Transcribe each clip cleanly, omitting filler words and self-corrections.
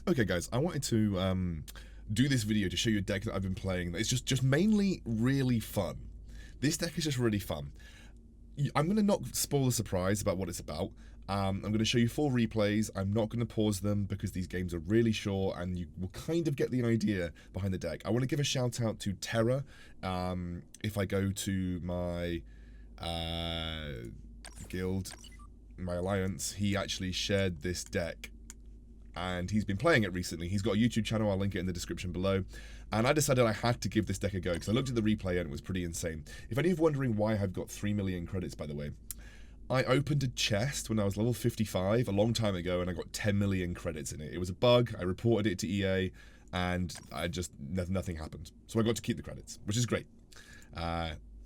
Okay guys, I wanted to do this video to show you a deck that I've been playing that is just mainly really fun. This deck is just really fun. I'm going to not spoil the surprise about what it's about. I'm going to show you 4 replays. I'm not going to pause them because these games are really short and you will kind of get the idea behind the deck. I want to give a shout out to Terra. If I go to my guild, my alliance, he actually shared this deck and he's been playing it recently. He's got a YouTube channel, I'll link it in the description below. And I decided I had to give this deck a go because I looked at the replay and it was pretty insane. If any of you are wondering why I've got 3 million credits, by the way, I opened a chest when I was level 55 a long time ago and I got 10 million credits in it. It was a bug, I reported it to EA, and nothing happened. So I got to keep the credits, which is great.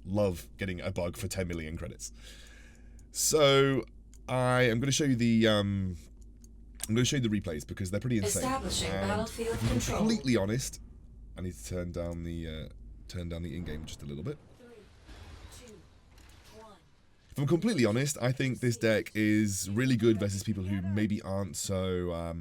Love getting a bug for 10 million credits. So I am going to show you the replays because they're pretty insane. Establishing battlefield if I'm control. completely honest, I need to turn down the in-game just a little bit. 3, 2, 1. If I'm completely honest, I think this deck is really good versus people who maybe aren't so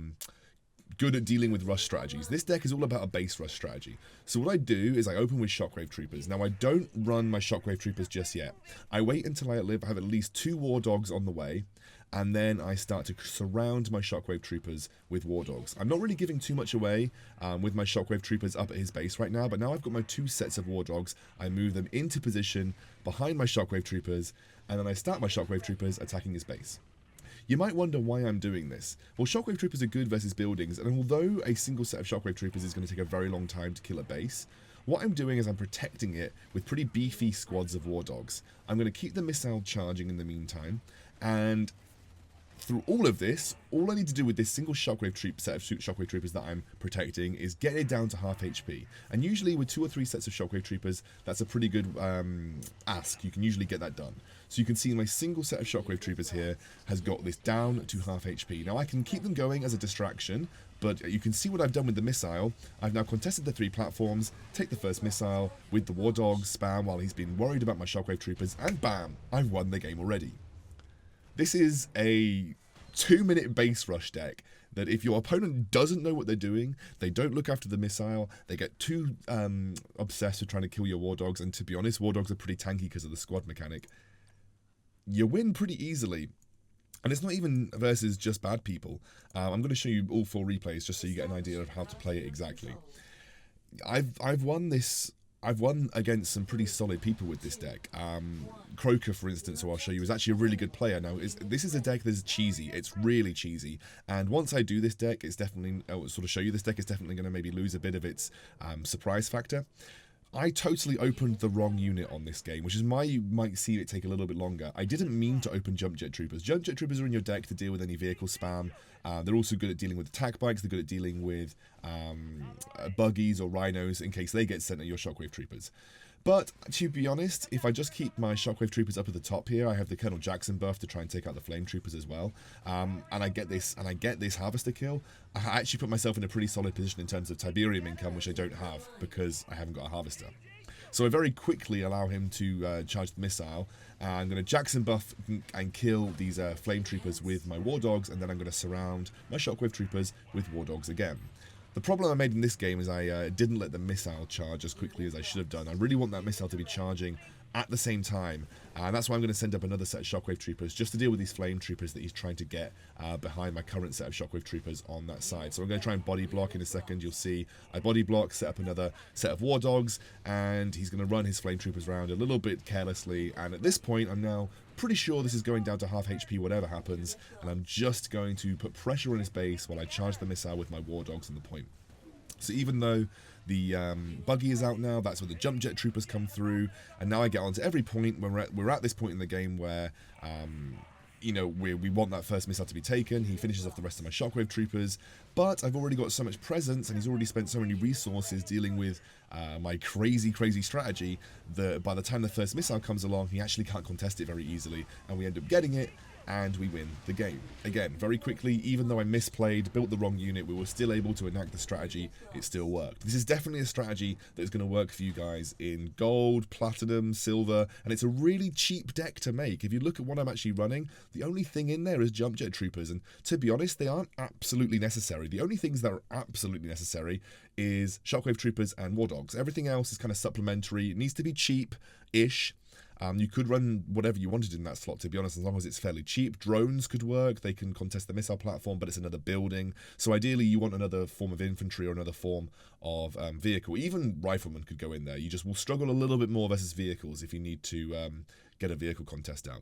good at dealing with rush strategies. This deck is all about a base rush strategy. So what I do is I open with Shockwave Troopers. Now I don't run my Shockwave Troopers just yet. I wait until I have at least 2 War Dogs on the way, and then I start to surround my Shockwave Troopers with War Dogs. I'm not really giving too much away with my Shockwave Troopers up at his base right now, but now I've got my 2 sets of War Dogs. I move them into position behind my Shockwave Troopers, and then I start my Shockwave Troopers attacking his base. You might wonder why I'm doing this. Well, Shockwave Troopers are good versus buildings, and although a single set of Shockwave Troopers is going to take a very long time to kill a base, what I'm doing is I'm protecting it with pretty beefy squads of War Dogs. I'm going to keep the missile charging in the meantime, and through all of this, all I need to do with this single Shockwave set of Shockwave Troopers that I'm protecting is get it down to half HP. And usually with 2 or 3 sets of Shockwave Troopers, that's a pretty good ask. You can usually get that done. So you can see my single set of Shockwave Troopers here has got this down to half HP. Now I can keep them going as a distraction, but you can see what I've done with the missile. I've now contested the 3 platforms, take the first missile with the War Dogs, spam while he's been worried about my Shockwave Troopers, and bam, I've won the game already. This is a 2-minute base rush deck that if your opponent doesn't know what they're doing, they don't look after the missile, they get too obsessed with trying to kill your War Dogs, and to be honest, War Dogs are pretty tanky because of the squad mechanic, you win pretty easily. And it's not even versus just bad people. I'm going to show you all 4 replays just so you get an idea of how to play it exactly. I've won this. I've won against some pretty solid people with this deck. Croker, for instance, who I'll show you, is actually a really good player. Now, this is a deck that is cheesy. It's really cheesy. And once I do this deck, it's definitely, sort of show you this deck, it's definitely going to maybe lose a bit of its surprise factor. I totally opened the wrong unit on this game, which is why you might see it take a little bit longer. I didn't mean to open Jump Jet Troopers. Jump Jet Troopers are in your deck to deal with any vehicle spam. They're also good at dealing with attack bikes. They're good at dealing with buggies or rhinos in case they get sent at your Shockwave Troopers. But to be honest, if I just keep my Shockwave Troopers up at the top here, I have the Colonel Jackson buff to try and take out the Flame Troopers as well. And I get this Harvester kill. I actually put myself in a pretty solid position in terms of Tiberium income, which I don't have because I haven't got a Harvester. So I very quickly allow him to charge the missile. I'm going to Jackson buff and kill these Flame Troopers with my War Dogs, and then I'm going to surround my Shockwave Troopers with War Dogs again. The problem I made in this game is I didn't let the missile charge as quickly as I should have done. I really want that missile to be charging at the same time, and that's why I'm going to send up another set of Shockwave Troopers just to deal with these Flame Troopers that he's trying to get behind my current set of Shockwave Troopers on that side. So I'm going to try and body block in a second. You'll see I body block, set up another set of War Dogs, and he's going to run his Flame Troopers around a little bit carelessly, and at this point I'm now pretty sure this is going down to half HP whatever happens, and I'm just going to put pressure on his base while I charge the missile with my War Dogs on the point. So even though the buggy is out now, that's where the Jump Jet Troopers come through, and now I get onto every point when we're at this point in the game where you know, we want that first missile to be taken. He finishes off the rest of my Shockwave Troopers, but I've already got so much presence and he's already spent so many resources dealing with my crazy strategy that by the time the first missile comes along, he actually can't contest it very easily, and we end up getting it. and we win the game. Again, very quickly, even though I misplayed, built the wrong unit, we were still able to enact the strategy. It still worked. This is definitely a strategy that is going to work for you guys in gold, platinum, silver, and it's a really cheap deck to make. If you look at what I'm actually running, the only thing in there is jump jet troopers, and to be honest, they aren't absolutely necessary. The only things that are absolutely necessary is shockwave troopers and war dogs. Everything else is kind of supplementary. It needs to be cheap-ish. You could run whatever you wanted in that slot, to be honest, as long as it's fairly cheap. Drones could work. They can contest the missile platform, but it's another building. So ideally, you want another form of infantry or another form of vehicle. Even riflemen could go in there. You just will struggle a little bit more versus vehicles if you need to get a vehicle contest out.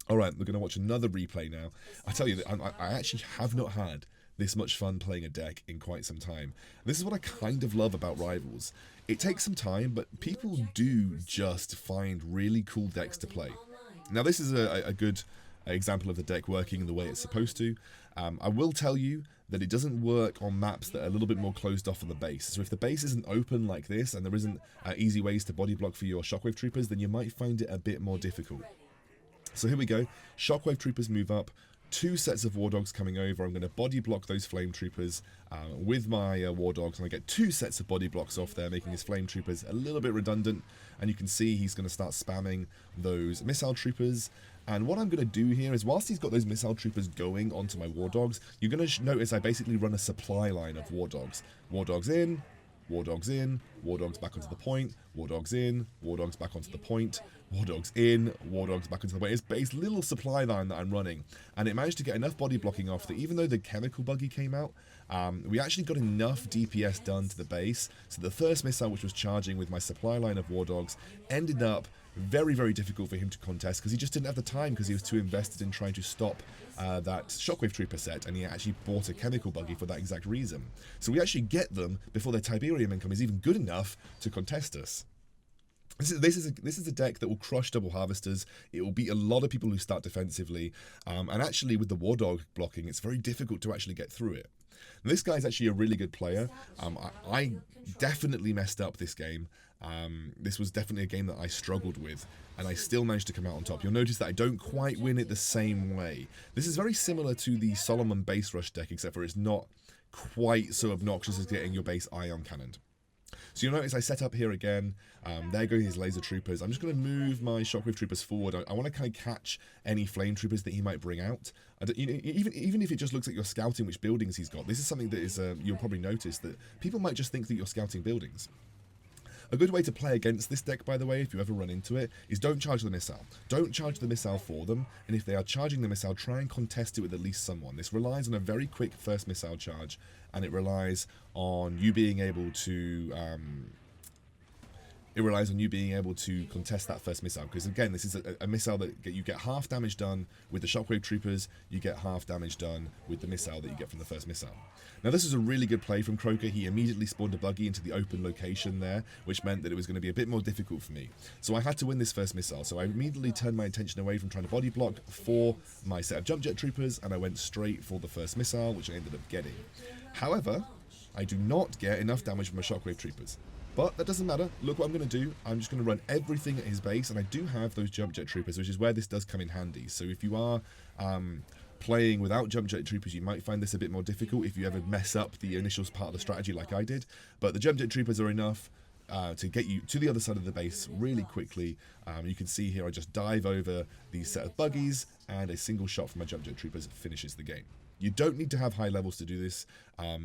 All right, we're going to watch another replay now. I tell you, I actually have not had this much fun playing a deck in quite some time. This is what I kind of love about Rivals. It takes some time, but people do just find really cool decks to play. Now this is a good example of the deck working the way it's supposed to. I will tell you that it doesn't work on maps that are a little bit more closed off on the base. So if the base isn't open like this and there isn't easy ways to body block for your shockwave troopers, then you might find it a bit more difficult. So here we go. Shockwave troopers move up. 2 sets of war dogs coming over. I'm going to body block those flame troopers with my war dogs, and I get 2 sets of body blocks off there, making his flame troopers a little bit redundant. And you can see he's going to start spamming those missile troopers. And what I'm going to do here is, whilst he's got those missile troopers going onto my war dogs, you're going to notice I basically run a supply line of war dogs. War dogs in, war dogs in, war dogs back onto the point, war dogs in, war dogs back onto the point, war dogs in, war dogs back onto the point. It's a little supply line that I'm running, and it managed to get enough body blocking off that even though the chemical buggy came out, we actually got enough DPS done to the base, so the first missile, which was charging with my supply line of war dogs, ended up very, very difficult for him to contest because he just didn't have the time, because he was too invested in trying to stop that shockwave trooper set, and he actually bought a chemical buggy for that exact reason. So we actually get them before their Tiberium income is even good enough to contest us. This is a deck that will crush double harvesters. It will beat a lot of people who start defensively, and actually with the war dog blocking, it's very difficult to actually get through it. And this guy's actually a really good player. I definitely messed up this game. This was definitely a game that I struggled with, and I still managed to come out on top. You'll notice that I don't quite win it the same way. This is very similar to the Solomon base rush deck, except for it's not quite so obnoxious as getting your base ion cannoned. So you'll notice I set up here again. There go his laser troopers. I'm just going to move my shockwave troopers forward. I want to kind of catch any flame troopers that he might bring out. Even if it just looks like you're scouting which buildings he's got, this is something that is you'll probably notice that people might just think that you're scouting buildings. A good way to play against this deck, by the way, if you ever run into it, is don't charge the missile. Don't charge the missile for them, and if they are charging the missile, try and contest it with at least someone. This relies on a very quick first missile charge, and it relies on you being able to contest that first missile, because again, this is a missile that you get half damage done with the shockwave troopers, you get half damage done with the missile that you get from the first missile. Now this is a really good play from Croker. He immediately spawned a buggy into the open location there, which meant that it was going to be a bit more difficult for me. So I had to win this first missile, so I immediately turned my attention away from trying to body block for my set of jump jet troopers, and I went straight for the first missile, which I ended up getting. However, I do not get enough damage from my shockwave troopers. But that doesn't matter. Look what I'm going to do. I'm just going to run everything at his base, and I do have those jump jet troopers, which is where this does come in handy. So if you are playing without jump jet troopers, you might find this a bit more difficult if you ever mess up the initial part of the strategy like I did. But the jump jet troopers are enough to get you to the other side of the base really quickly. You can see here I just dive over these set of buggies, and a single shot from my jump jet troopers finishes the game. You don't need to have high levels to do this,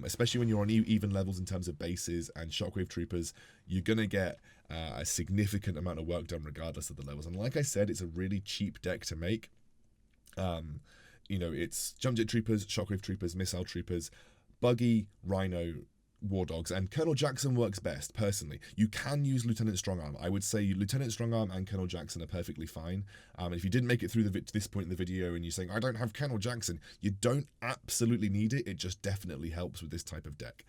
especially when you're on even levels in terms of bases and shockwave troopers. You're going to get a significant amount of work done regardless of the levels. And like I said, it's a really cheap deck to make. It's jump jet troopers, shockwave troopers, missile troopers, buggy, rhino, war dogs, and Colonel Jackson works best, personally. You can use Lieutenant Strongarm. I would say Lieutenant Strongarm and Colonel Jackson are perfectly fine. If you didn't make it through to this point in the video and you're saying, I don't have Colonel Jackson, you don't absolutely need it. It just definitely helps with this type of deck.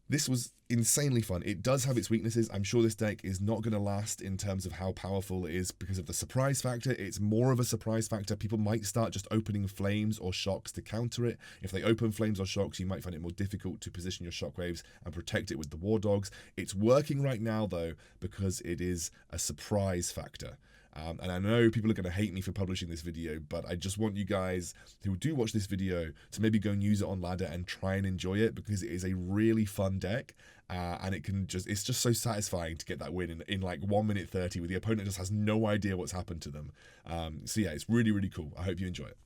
This was insanely fun. It does have its weaknesses. I'm sure this deck is not going to last in terms of how powerful it is because of the surprise factor. It's more of a surprise factor. People might start just opening flames or shocks to counter it. If they open flames or shocks, you might find it more difficult to position your shockwaves and protect it with the war dogs. It's working right now, though, because it is a surprise factor. And I know people are going to hate me for publishing this video, but I just want you guys who do watch this video to maybe go and use it on ladder and try and enjoy it, because it is a really fun deck. And it's just so satisfying to get that win in like 1 minute 30 where the opponent just has no idea what's happened to them. So yeah, it's really, really cool. I hope you enjoy it.